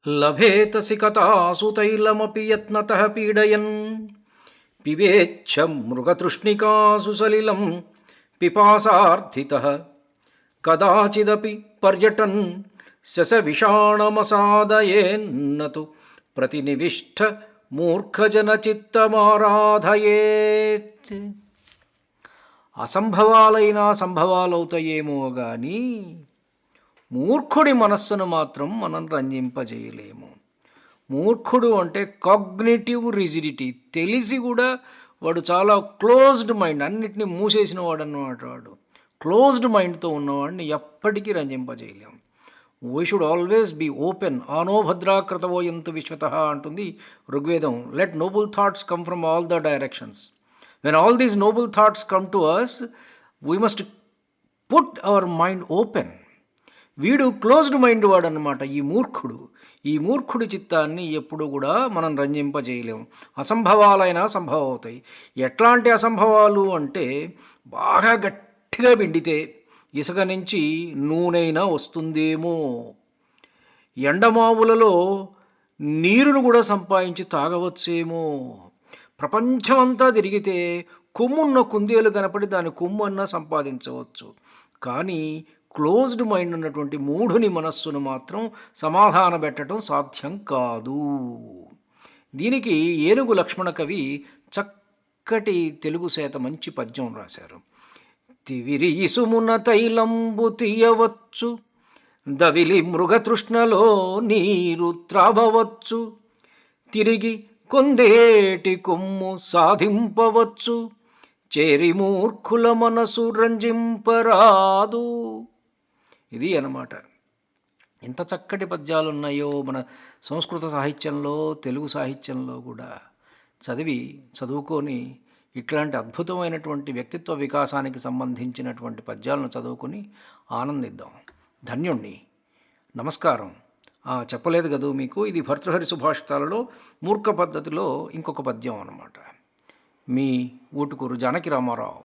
లభేతసి కథాసు తైలమపి యత్నతః పీడయన్ పిబేచ్ఛ మృగతృష్ణికాసు సలిలం పిపాసార్థితః కదాచిదపి పర్యటన్ శశవిషాణమసాదయేన్నతు ప్రతినివిష్ట మూర్ఖజనచిత్తమారాధయేత్. అసంభవాలైనా సంభవాలవుతాయేమో గాని మూర్ఖుడి మనస్సును మాత్రం మనం రంజింపజేయలేము. మూర్ఖుడు అంటే కాగ్నిటివ్ రిజిడిటీ, తెలిసి కూడా వాడు చాలా క్లోజ్డ్ మైండ్, అన్నిటినీ మూసేసిన వాడు అన్నమాట. వాడు క్లోజ్డ్ మైండ్తో ఉన్నవాడిని ఎప్పటికీ రంజింపజేయలేము. We should always be open. ఆనో భద్రాకృతవో యంతు విశ్వతః అంటుంది Rigveda. Let noble thoughts come from all the directions. When all these noble thoughts come to us, we must put our mind open. వీడు క్లోజ్డ్ మైండ్ వాడు అన్నమాట ఈ మూర్ఖుడు. ఈ మూర్ఖుడి చిత్తాన్ని ఎప్పుడు కూడా మనం రంజింపజేయలేము. అసంభవాలైనా సంభవం అవుతాయి. ఎట్లాంటి అసంభవాలు అంటే, బాగా గట్టిగా పిండితే ఇసుక నుంచి నూనెైనా వస్తుందేమో, ఎండమావులలో నీరును కూడా సంపాదించి తాగవచ్చేమో, ప్రపంచమంతా తిరిగితే కొమ్మున్న కుందేలు కనపడి దాని కొమ్ము అన్నా సంపాదించవచ్చు. కానీ క్లోజ్డ్ మైండ్ ఉన్నటువంటి మూఢుని మనస్సును మాత్రం సమాధాన పెట్టడం సాధ్యం కాదు. దీనికి ఏనుగు లక్ష్మణ కవి చక్కటి తెలుగు సేత మంచి పద్యం రాశారు. తివిరి ఇసుమున తైలంబు తీయవచ్చు, దవిలి మృగతృష్ణలో నీరు త్రావవచ్చు, తిరిగి కొందేటి కొమ్ము సాధింపవచ్చు, చేరి మూర్ఖుల మనసు రంజింపరాదు. ఇది అన్నమాట. ఎంత చక్కటి పద్యాలు ఉన్నాయో మన సంస్కృత సాహిత్యంలో, తెలుగు సాహిత్యంలో కూడా. చదువుకొని ఇట్లాంటి అద్భుతమైనటువంటి వ్యక్తిత్వ వికాసానికి సంబంధించినటువంటి పద్యాలను చదువుకొని ఆనందిద్దాం. ధన్యుణ్ణి. నమస్కారం. చెప్పలేదు కదా మీకు, ఇది భర్తృహరి సుభాషితాలలో మూర్ఖ పద్ధతిలో ఇంకొక పద్యం అన్నమాట. మీ ఊటుకూరు జానకి రామారావు.